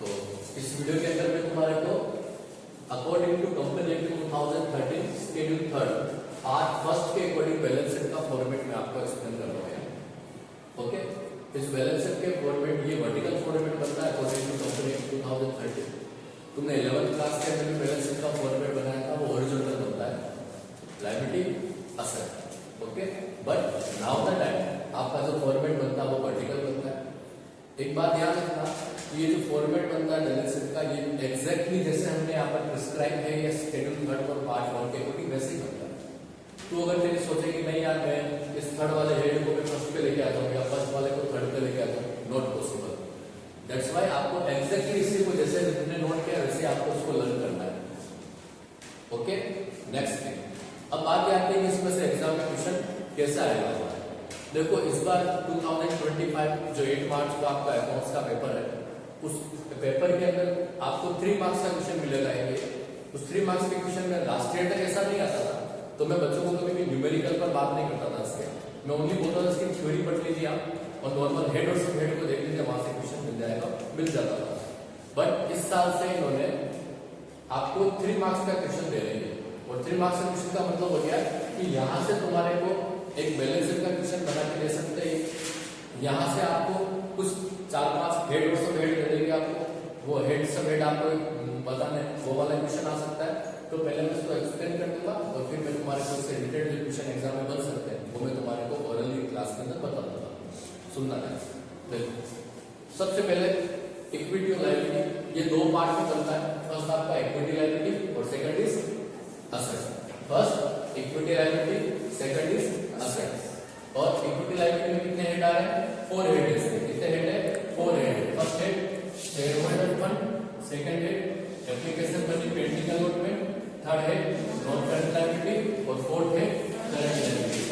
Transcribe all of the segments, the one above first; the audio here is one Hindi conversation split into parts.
तो इस वीडियो के अंदर में तुम्हारे को according to company act 2013 schedule 3 part first के अकॉर्डिंग बैलेंस शीट का फॉर्मेट में आपको एक्सप्लेन कर रहा हूं। ओके, इस बैलेंस शीट के फॉर्मेट ये वर्टिकल फॉर्मेट बनता है अकॉर्डिंग टू कंपनी एक्ट 2013। तुमने 11th क्लास के अंदर बैलेंस शीट का फॉर्मेट बनाया था, वो हॉरिजॉन्टल बनता है, liability asset. Okay, but now the time आपका जो फॉर्मेट बनता है वो वर्टिकल बनता है। एक बात याद रखना, ये जो फॉर्मेट बनता है बैलेंस शीट का, ये एग्जैक्टली जैसे हमने यहाँ पर प्रिस्क्राइब है ये शेड्यूल 3 और पार्ट 1 के अकॉर्डिंग वैसे ही बनता है। तो अगर तेरी सोचे कि नहीं यार मैं इस थर्ड वाले हेड को मैं फर्स्ट पे लेके आता हूँ या फर्स्ट वाले को थर्ड पे लेके आता हूँ, नॉट पॉसिबल। दैट्स व्हाई आपको एग्जैक्टली इसी को जैसे तुमने नोट किया वैसे आपको उसको लर्न करना है। ओके, नेक्स्ट थिंग, अब बात आती है इसमें से एग्जाम में क्वेश्चन कैसा आएगा। देखो इस बार 2025 जो 8 मार्च को आपका अकाउंट्स का पेपर है, उस पेपर के अंदर आपको 3 मार्क्स का क्वेश्चन मिलेगा। उस 3 मार्क्स के क्वेश्चन में लास्ट ईयर तक ऐसा नहीं आता था, तो मैं बच्चों को कभी भी न्यूमेरिकल पर बात नहीं करता था इसके। मैं ओनली बोलता था इसकी थ्योरी पढ़ लीजिए आप और नॉर्मल हेड और सब हेड को देख लीजिए, वहां से क्वेश्चन मिल जाता था। बट इस साल से इन्होंने आपको 3 मार्क्स का क्वेश्चन दे रहे हैं, और 3 मार्क्स का क्वेश्चन का मतलब हो गया कि यहाँ से तुम्हारे को एक बैलेंस शीट का क्वेश्चन बना के दे सकते हैं। यहाँ से आपको कुछ 4-5 हेड और सब हेड दे देंगे आपको, वो हेड सब हेड आपको बताने वो वाला क्वेश्चन आ सकता है। तो पहले मैं इसको एक्सप्लेन कर दूंगा और फिर मैं तुम्हारे को इससे रिलेटेड जो क्वेश्चन एग्जाम में बन सकते हैं वो मैं तुम्हारे को ओरली क्लास के अंदर बता दूंगा। सुनना है। सबसे पहले इक्विटी और लायबिलिटी, ये 2 पार्ट में बनता है। फर्स्ट आपका इक्विटी लायबिलिटी और second is asset. First equity liability, second is asset. और इक्विटी लायबिलिटी में कितने हेड आ रहे हैं? 4 हेड है इसमें। कितने हेड है? 4 head. First head share holder fund, second head application money pending allotment, third head non current liability और fourth head current liability.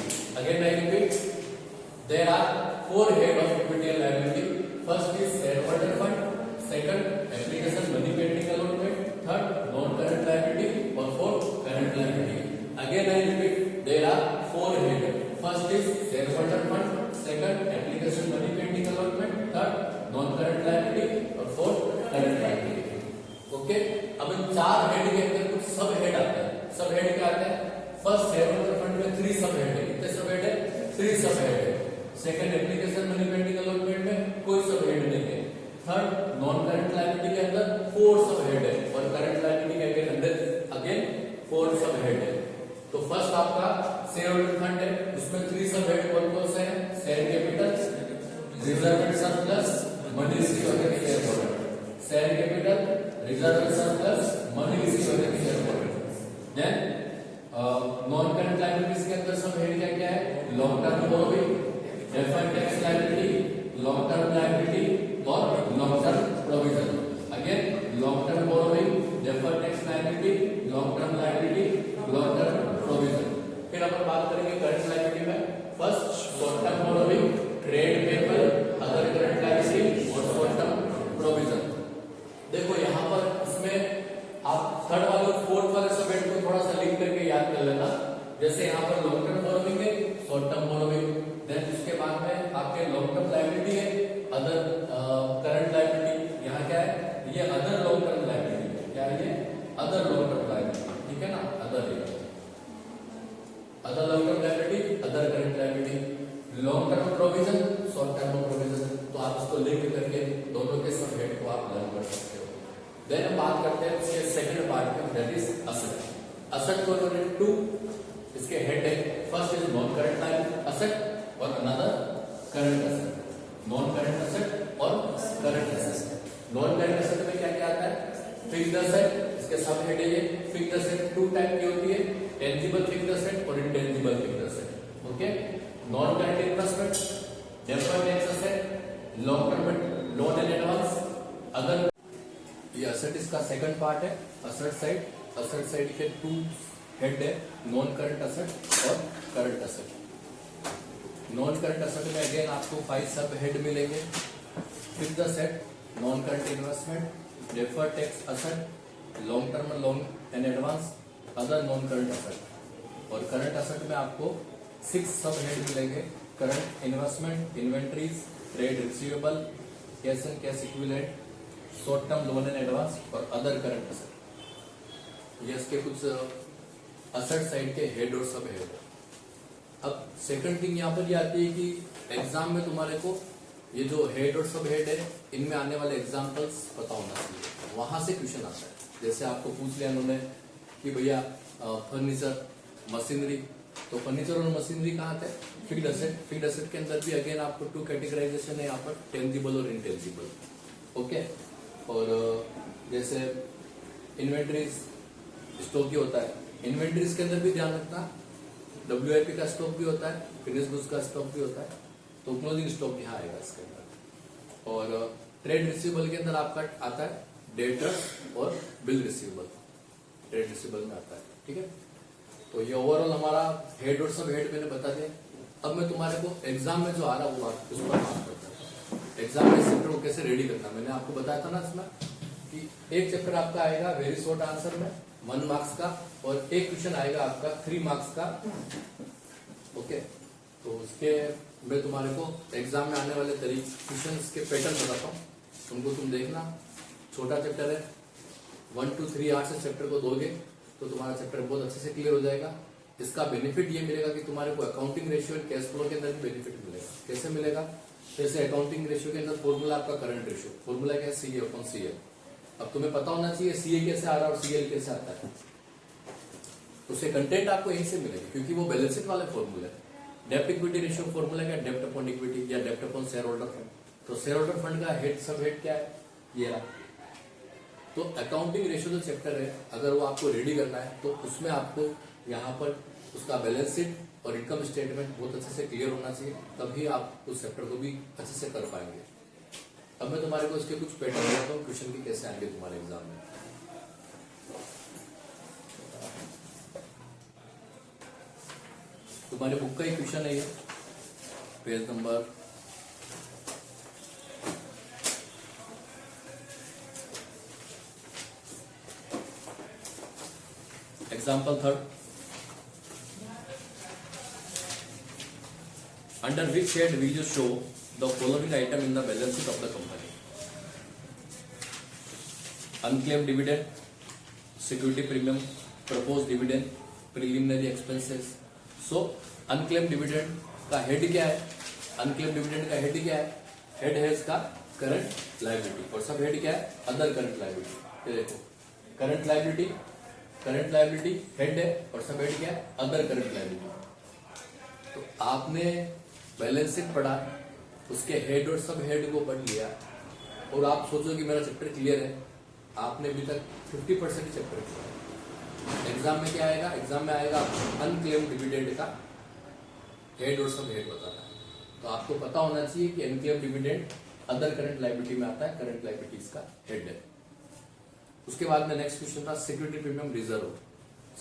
Again I repeat, there are 4 head of equity and liability. First is share holder fund, second application money pending allotment, third non current liability और fourth current liability. Again I repeat, there are 4 head. First is share holder fund, second application money pending allotment, third non current liability और फोर्थ करंट लायबिलिटी। ओके, अब इन 4 हेड के अंदर कुछ सब हेड आते हैं। सब हेड क्या आते हैं? फर्स्ट शेयर होल्डर फंड में 3 सब हेड है। कितने सब हेड है? 3 सब हेड है। Second application money pending allotment में कोई सब हेड नहीं है। थर्ड नॉन करंट लायबिलिटी के अंदर 4 सब हेड है और करंट लायबिलिटी के अंदर अगेन 4 सब हेड है। तो फर्स्ट आपका शेयर होल्डर फंड है, उसमें 3 सब हेड कौन कौन से हैं? Share capital, reserve surplus, money receive होने के share holder. Share capital, reserve surplus, money receive होने के share holder. Then non current liabilities के अंदर सब हेड क्या क्या है? Long term borrowing, deferred tax liability, long term liability और long term provision. Again long term borrowing, deferred tax liability, long term liability, long term provision. फिर अपन बात करेंगे करंट लायबिलिटी में। First short term borrowing, trade payable, other current liability और शॉर्ट टर्म प्रोविजन। देखो यहाँ पर इसमें आप थर्ड वाले और फोर्थ वाले सब हेड को थोड़ा सा लिंक करके याद कर लेना। जैसे यहाँ पर लॉन्ग टर्म बोरोइंग है, शॉर्ट टर्म बोरोइंग, देन उसके बाद में आपके लॉन्ग टर्म लायबिलिटी है, अदर करंट लायबिलिटी। यहाँ क्या है? ये अदर लॉन्ग टर्म लायबिलिटी है। क्या है ये? Other long term liability. ठीक है ना? Other long term liability, other current liability, long term provision, short term provision. तो आप इसको लिंक करके दोनों के सब हेड को आप लर्न कर सकते हो। देन हम बात करते हैं इसके सेकंड पार्ट में, दैट इज असेट। असेट को रिलेटेड टू इसके हेड है। First is non current asset और another current asset. Non current asset और current asset. Non current asset में क्या क्या आता है? फिक्स्ड असेट, इसके सब हेड है ये। फिक्स्ड असेट 2 टाइप की होती है, टेंजिबल फिक्स्ड असेट और intangible fixed asset. Okay, non current investment, deferred tax asset, long term loan and advance, other. ये असेट इसका सेकंड पार्ट है, असेट साइड। असेट साइड के 2 हेड है, नॉन करंट असेट और current asset. Non current asset में अगेन आपको 5 सब हेड मिलेंगे। Fixed asset, non current investment, deferred tax asset, long term loan and advance, other non current asset. और करंट असेट में आपको 6 सब हेड मिलेंगे। Current investment, inventories, trade receivable, cash and cash equivalent, short term loan and advance और अदर करंट असेट, ये इसके कुछ असेट साइड के हेड और सब हेड। अब सेकंड थिंग यहाँ पर ये आती है कि एग्जाम में तुम्हारे को ये जो हेड और सब हेड है इनमें आने वाले एग्जाम्पल्स पता होना चाहिए, वहां से क्वेश्चन आता है। जैसे आपको पूछ लिया उन्होंने कि भैया फर्नीचर मशीनरी, तो फर्नीचर और मशीनरी कहाँ थे, फिक्स्ड असेट। फिक्स्ड असेट के अंदर भी अगेन आपको टू कैटेगराइजेशन है यहाँ पर, टेंजिबल और इनटेंजिबल। ओके, और जैसे इन्वेंटरीज स्टॉक ही होता है, इन्वेंटरीज के अंदर भी ध्यान रखना WIP का स्टॉक भी होता है, फिनिश गुड्स का स्टॉक भी होता है, तो क्लोजिंग स्टॉक यहाँ आएगा इसके अंदर। और ट्रेड रिसीवेबल के अंदर आपका आता है डेटर्स और बिल रिसीवेबल, ट्रेड रिसीवेबल में आता है। ठीक है, तो ये ओवरऑल हमारा हेड और सब हेड मैंने बता दिया। अब मैं तुम्हारे को एग्जाम में जो आ रहा हूँ उस पर बात करता हूँ। एग्जाम में चैप्टर को कैसे रेडी करना, मैंने आपको बताया था ना इसमें कि एक चैप्टर आपका आएगा वेरी शॉर्ट आंसर में 1 मार्क्स का, और एक क्वेश्चन आएगा आपका 3 मार्क्स का। ओके, तो उसके मैं तुम्हारे को एग्जाम में आने वाले क्वेश्चन के पैटर्न बताता हूँ, उनको तुम देखना। छोटा चैप्टर है, 1 to 3 आवर्स से चैप्टर को दोगे तो तुम्हारा चैप्टर बहुत अच्छे से क्लियर हो जाएगा। इसका बेनिफिट ये मिलेगा कि तुम्हारे को accounting ratio and cash flow के अंदर भी बेनिफिट मिलेगा। कैसे मिलेगा, जैसे अकाउंटिंग रेशियो के अंदर फॉर्मूला आपका करंट रेशियो, फॉर्मूला क्या है, CA/CL। अब तुम्हें पता होना चाहिए CA कैसे आ रहा है और CL कैसे आता है, उससे कंटेंट आपको यहीं से मिलेगा, क्योंकि वो बैलेंस शीट वाले फॉर्मूला है। डेप्ट इक्विटी रेशियो फॉर्मूला क्या, डेप्ट अपॉन इक्विटी या डेप्ट अपॉन शेयर होल्डर फंड। तो शेयर होल्डर फंड का हेड सब हेड क्या है, ये रहा। तो अकाउंटिंग रेशियो जो चैप्टर है अगर वो आपको रेडी करना है तो उसमें आपको यहाँ पर उसका बैलेंस शीट और इनकम स्टेटमेंट बहुत अच्छे से क्लियर होना चाहिए, तभी आप उस चैप्टर को भी अच्छे से कर पाएंगे। अब मैं तुम्हारे को इसके कुछ पैटर्न देता हूँ क्वेश्चन की कैसे आएंगे तुम्हारे एग्जाम में। तुम्हारे बुक का ही क्वेश्चन है ये, page number 3 Under which head will you show the following item in the balance sheet of the company? Unclaimed dividend, security premium, proposed dividend, preliminary expenses. So unclaimed dividend का हेड क्या है, unclaimed dividend का हेड क्या है, हेड है इसका करंट लायबिलिटी, और सब हेड क्या है, अदर करंट लायबिलिटी। ये देखो करंट लायबिलिटी हेड है और सब हेड क्या है, अदर करंट लायबिलिटी। तो आपने बैलेंस शीट पढ़ा, उसके हेड और सब हेड को पढ़ लिया, और आप सोचो कि मेरा चैप्टर क्लियर है, आपने अभी तक 50% चैप्टर किया। एग्जाम में क्या आएगा, एग्जाम में आएगा अनक्लेम्ड डिविडेंड का हेड और सब हेड बताना है। तो आपको पता होना चाहिए कि unclaimed dividend other current liability में आता है, करंट लायबिलिटीज का हेड है। उसके बाद में नेक्स्ट क्वेश्चन था security premium reserve.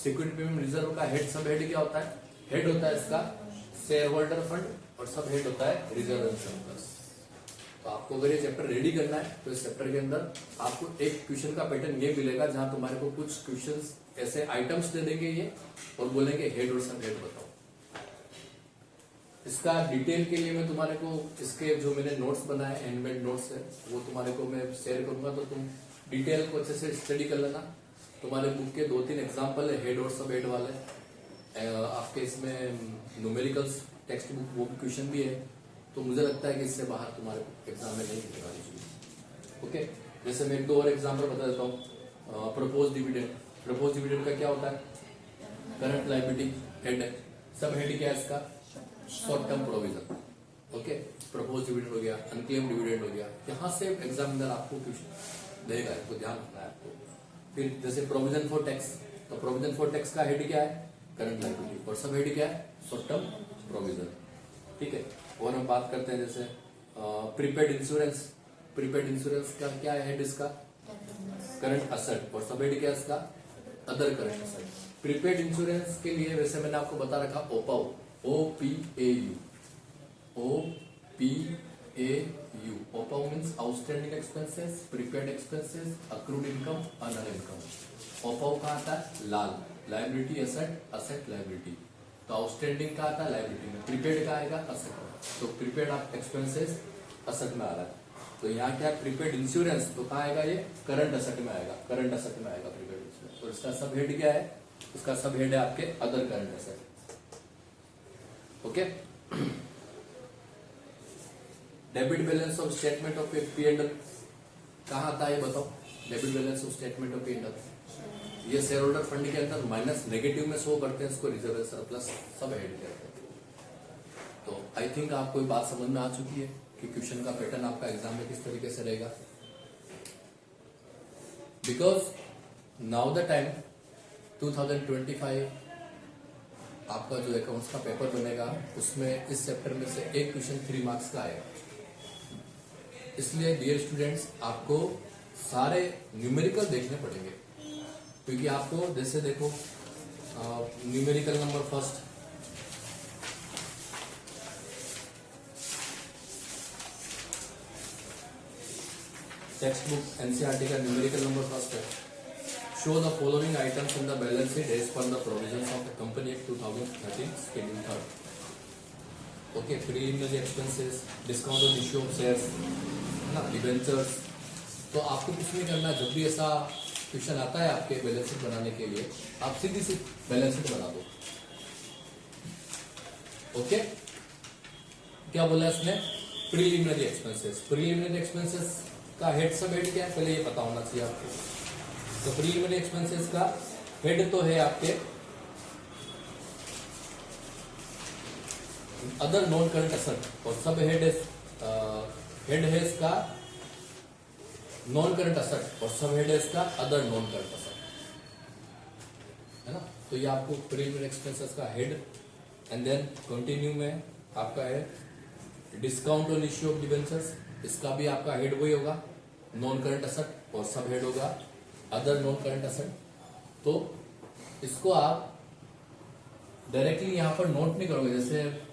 Security premium reserve का हेड सब हेड क्या होता है, हेड होता है इसका शेयर होल्डर फंड और सब हेड होता है रिजर्व एंड सरप्लस। तो आपको अगर ये चैप्टर रेडी करना है तो इस चैप्टर के अंदर आपको एक क्वेश्चन का पैटर्न ये मिलेगा जहां तुम्हारे को कुछ क्वेश्चंस ऐसे आइटम्स दे देंगे ये और बोलेंगे हेड और सब हेड बताओ। इसका डिटेल के लिए मैं तुम्हारे को इसके जो मैंने नोट्स बनाए हैंडमेड नोट्स है वो तुम्हारे को मैं शेयर करूंगा, तो तुम डिटेल को अच्छे से स्टडी कर लेना। तुम्हारे बुक के 2-3 एग्जाम्पल है हेड और सब हेड वाले, आपके इसमें न्यूमेरिकल्स टेक्स्ट बुक वो क्वेश्चन भी है, तो मुझे लगता है कि इससे बाहर तुम्हारे एग्जाम में नहीं निकलना चाहिए। ओके, जैसे मैं 1-2 और एग्जाम्पल बता देता हूँ। प्रपोज डिविडेंड, प्रपोज डिविडेंड का क्या होता है, करंट लायबिलिटी हेड है, सब हेड क्या है इसका, short term provision. Okay, propose dividend हो गया, अनक्लेम डिविडेंड हो गया, यहाँ से एग्जामिनर आपको क्वेश्चन देगा, इसको ध्यान रखना है आपको। फिर जैसे प्रोविजन फॉर टैक्स, तो प्रोविजन फॉर टैक्स का हेड क्या है, करंट लायबिलिटी, और सब हेड क्या है, शॉर्ट टर्म प्रोविजन। ठीक है, और हम बात करते हैं जैसे प्रीपेड इंश्योरेंस, प्रीपेड इंश्योरेंस का क्या है हेड इसका, करंट असेट, और सब हेड क्या है इसका, other current asset. Prepaid insurance के लिए वैसे मैंने आपको बता रखा ओपाउ, OPAU, OPAU, OPAU means outstanding expenses, prepaid expenses, accrued income, unearned income. OPAU का आता है लाल, लायबिलिटी एसेट, असेट लायबिलिटी। तो आउटस्टैंडिंग का आता है लायबिलिटी में, प्रीपेड का आएगा असेट में। तो प्रीपेड एक्सपेंसेस असेट में आ रहा है। तो यहाँ क्या प्रीपेड इंश्योरेंस, तो कहाँ आएगा ये, करंट असेट में आएगा, करंट असेट में आएगा प्रीपेड इंश्योरेंस। और इसका सब हेड क्या है, उसका सब हेड है आपके other current asset. Okay, debit balance of statement of P and L कहाँ आता है ये बताओ। Debit balance of statement of P and L ये शेयर होल्डर फंड के अंदर माइनस नेगेटिव में शो करते हैं, इसको रिजर्व सरप्लस सब हेड कहते हैं। तो आई थिंक आपको बात समझ में आ चुकी है कि क्वेश्चन का पैटर्न आपका एग्जाम में किस तरीके से रहेगा। बिकॉज नाउ द टाइम 2025 आपका जो अकाउंट्स का पेपर बनेगा उसमें इस चैप्टर में से एक क्वेश्चन 3 मार्क्स का आएगा। इसलिए डियर स्टूडेंट्स आपको सारे न्यूमेरिकल देखने पड़ेंगे, क्योंकि आपको जैसे देखो numerical number first, textbook NCERT का न्यूमेरिकल नंबर फर्स्ट है। Show the following items in the balance sheet as per the provisions of the company act 2013 schedule 3। Okay, preliminary expenses, discount on issue of shares, है ना, डिबेंचर्स। तो आपको कुछ नहीं करना, जब भी ऐसा क्वेश्चन आता है आपके बैलेंस शीट बनाने के लिए आप सीधी सी बैलेंस शीट बना दो। ओके, क्या बोला इसने, प्रीलिमिनरी एक्सपेंसेस। प्रीलिमिनरी एक्सपेंसेस का हेड सब हेड क्या है पहले ये पता होना चाहिए आपको। तो प्रीलिमिनरी एक्सपेंसेस का हेड तो है आपके अदर नॉन करंट असेट, और सब हेड है इसका नॉन करंट असेट, और सब हेड है इसका अदर नॉन करंट असेट, है ना। तो ये आपको प्रीलिमिनरी एक्सपेंसेस का हेड। एंड देन कंटिन्यू में आपका है discount on issue of debentures, इसका भी आपका हेड वही होगा नॉन करंट असेट, और सब हेड होगा अदर नॉन करंट असेट। तो इसको आप डायरेक्टली यहां पर नोट नहीं करोगे, जैसे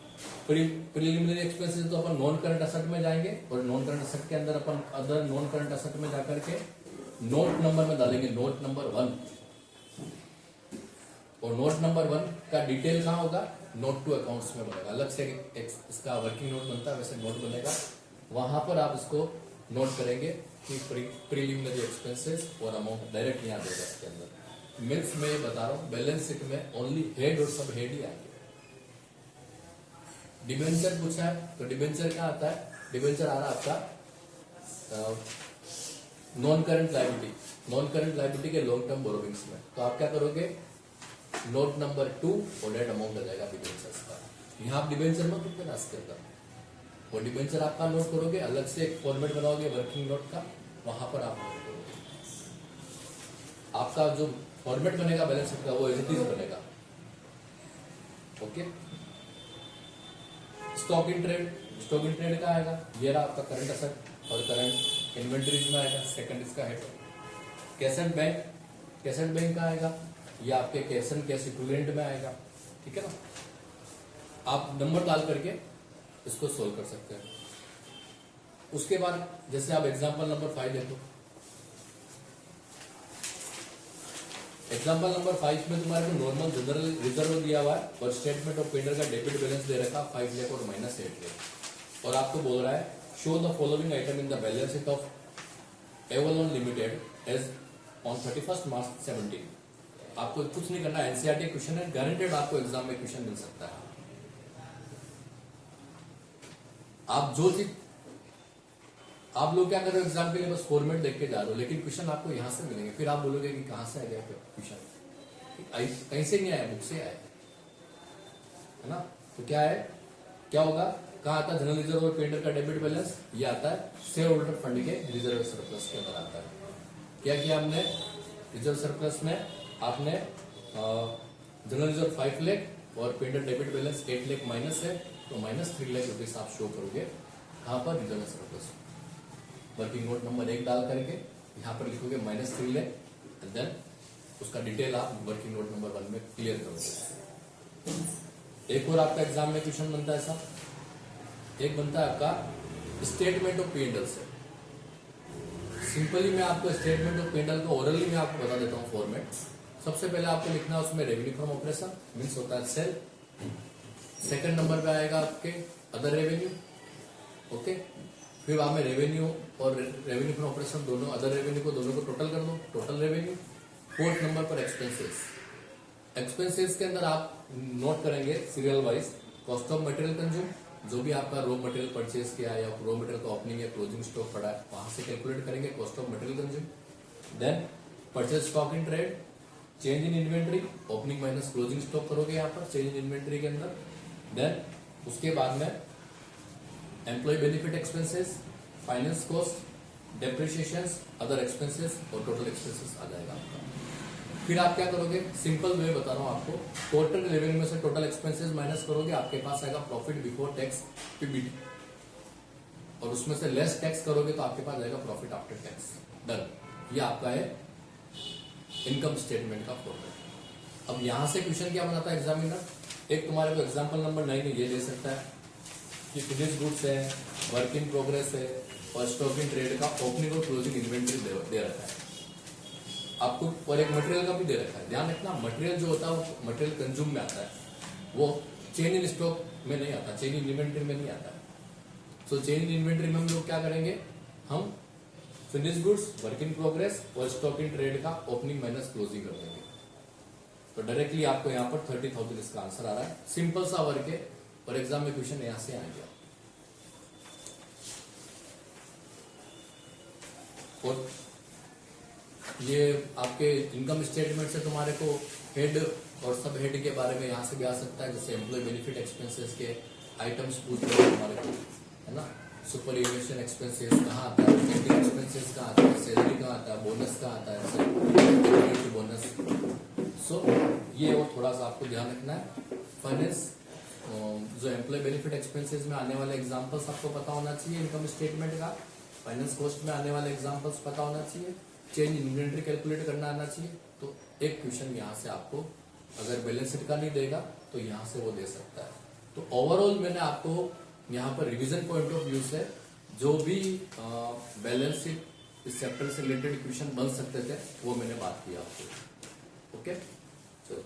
प्रीलिमिनरी एक्सपेंसेस तो अपन नॉन करंट असेट में जाएंगे, और नॉन करंट असेट के अंदर अपन अदर नॉन करंट असेट में जाकर के नोट नंबर में डालेंगे, नोट नंबर 1। और नोट नंबर 1 का डिटेल कहाँ होगा, नोट टू अकाउंट्स में बनेगा, अलग से इसका वर्किंग नोट बनता है वैसे नोट बनेगा, वहां पर आप इसको नोट करेंगे कि प्रीलिमिनरी एक्सपेंसेस और अमाउंट डायरेक्ट यहाँ देगा इसके अंदर। मीन्स मैं ये बता रहा हूँ बैलेंस शीट में ओनली हेड और सब हेड ही आएंगे। डिबेंचर पूछा है, तो डिबेंचर क्या आता है, डिबेंचर आ रहा है आपका non current liability, non current liability के लॉन्ग टर्म बोरोविंग्स में। तो आप क्या करोगे, नोट नंबर 2 और डेट अमाउंट आ जाएगा डिबेंचर्स का। यहाँ आप डिबेंचर में कितने रास्ते के अंदर वो डिबेंचर आपका नोट करोगे, अलग से एक फॉर्मेट बनाओगे वर्किंग नोट का, वहां पर आप नोट करोगे। आपका जो फॉर्मेट बनेगा बैलेंस शीट का वो एज इट इज बनेगा। Okay, stock in trade, stock in trade का आएगा, ये रहा आपका करंट असेट और करंट इन्वेंटरीज में आएगा, सेकंड इसका head. Cash and bank, cash and bank का आएगा, ये आपके कैश एंड कैश इक्विवेलेंट में आएगा, ठीक है ना। आप नंबर डाल करके इसको सोल्व कर सकते हैं। उसके बाद जैसे आप एग्जांपल नंबर 5 देखो, एग्जांपल नंबर 5 में तुम्हारे को नॉर्मल जनरल रिजर्व दिया हुआ है और स्टेटमेंट ऑफ पेंडर का डेबिट बैलेंस दे रखा 5 लाख और -8 लाख, और आपको बोल रहा है show the following item in the balance sheet of Avalon Limited as on 31 March 17। आपको कुछ नहीं करना, एनसीईआरटी क्वेश्चन है, गारंटेड आपको एग्जाम में क्वेश्चन मिल सकता है। आप जो चीज आप लोग क्या कर रहे हो एग्जाम के लिए, बस फॉर्मेट देख के जा रहे हो, लेकिन क्वेश्चन आपको यहां से मिलेंगे, फिर आप बोलोगे कि कहां से आ गया क्वेश्चन, कहीं से नहीं आया, बुक से आया, है ना। तो क्या है, क्या होगा, कहाँ आता है जनरल रिजर्व और पेंडर का डेबिट बैलेंस, ये आता है शेयर होल्डर फंड के रिजर्व सरप्लस के अंदर आता है। क्या किया हमने, रिजर्व सरप्लस में आपने जनरल रिजर्व 5 लाख और पेंडर डेबिट बैलेंस 8 लाख माइनस है, तो -3 लाख रुपीज आप शो करोगे कहाँ पर, reserve surplus. Working note number 1 डाल करके यहाँ पर लिखोगे -3 लाख, एंड देन उसका डिटेल आप वर्किंग नोट नंबर 1 में क्लियर करोगे। एक और आपका एग्जाम में क्वेश्चन बनता है ऐसा, एक बनता है आपका स्टेटमेंट ऑफ P&L से। सिंपली मैं आपको स्टेटमेंट ऑफ P&L को ओरली में आपको बता देता हूँ फॉर्मेट। सबसे पहले आपको लिखना है उसमें रेवेन्यू फ्रॉम ऑपरेशन मीन्स होता है सेल, सेकंड नंबर पे आएगा आपके अदर रेवेन्यू, ओके, फिर बाद में रेवेन्यू और रेवेन्यू फ्रॉम ऑपरेशन दोनों, अदर रेवेन्यू को दोनों को टोटल कर दो, टोटल रेवेन्यू। फोर्थ नंबर पर एक्सपेंसेस। एक्सपेंसेस के अंदर आप नोट करेंगे serial wise cost of material consume, जो भी आपका रॉ मटेरियल परचेज किया है या रॉ मटेरियल का ओपनिंग या क्लोजिंग स्टॉक पड़ा है वहां से कैलकुलेट करेंगे cost of material consume. Then purchase stock in trade, change in inventory, opening minus closing stock करोगे यहाँ पर चेंज इन इन्वेंट्री के अंदर। देन उसके बाद में employ benefit expenses, finance cost, depreciation, other expenses और टोटल एक्सपेंसेस आ जाएगा आपका। फिर आप क्या करोगे, सिंपल वे बता रहा हूं आपको, टोटल रेवेन्यू में से टोटल एक्सपेंसेस माइनस करोगे, आपके पास आएगा प्रॉफिट बिफोर टैक्स पीबीटी, और उसमें से लेस टैक्स करोगे तो आपके पास आएगा प्रॉफिट आफ्टर टैक्स। डन, ये आपका है इनकम स्टेटमेंट का फॉर्मेट। अब यहां से क्वेश्चन क्या बनाता है एग्जामिनर, एक तुम्हारे को एग्जाम्पल नंबर 9 ये दे सकता है कि फिनिश गुड्स है, वर्क इन प्रोग्रेस है और स्टॉक इन ट्रेड का ओपनिंग और क्लोजिंग इन्वेंट्री दे रखा है आपको, और एक मटेरियल का भी दे रखा है। ध्यान रखना, मटेरियल जो होता है वो मटेरियल कंज्यूम में आता है, वो चेन इन स्टॉक में नहीं आता, चेन इन इन्वेंट्री में नहीं आता है। सो चेन इन इन्वेंट्री में हम लोग क्या करेंगे, हम finish goods, work in progress और स्टॉक इन ट्रेड का ओपनिंग माइनस क्लोजिंग कर देंगे। तो डायरेक्टली आपको यहाँ पर 30,000 इसका आंसर आ रहा है। सिंपल सा वर्क है और एग्जाम में क्वेश्चन यहां से आएंगे। और ये आपके इनकम स्टेटमेंट से तुम्हारे को हेड और सब हेड के बारे में यहाँ से भी आ सकता है, जैसे एम्प्लॉय बेनिफिट एक्सपेंसेस के आइटम्स पूछ रहे हैं तुम्हारे को, है ना। सुपरएनुएशन एक्सपेंसेस कहाँ आता है, पेंडिंग एक्सपेंसेस कहाँ आता है, सैलरी कहाँ आता है, बोनस कहाँ आता है, बोनस। सो ये और थोड़ा सा आपको ध्यान रखना है। फाइनेंस जो एम्प्लॉय बेनिफिट एक्सपेंसेस में आने वाले एग्जाम्पल्स आपको पता होना चाहिए इनकम स्टेटमेंट का, फाइनेंस कॉस्ट में आने वाले एग्जाम्पल्स पता होना चाहिए, चेंज इन्वेंट्री कैलकुलेट करना आना चाहिए। तो एक क्वेश्चन यहाँ से आपको अगर बैलेंस शीट का नहीं देगा तो यहाँ से वो दे सकता है। तो ओवरऑल मैंने आपको यहाँ पर रिवीजन पॉइंट ऑफ व्यू से जो भी बैलेंस शीट इस चैप्टर से रिलेटेड क्वेश्चन बन सकते थे वो मैंने बात की आपको। ओके, चलो।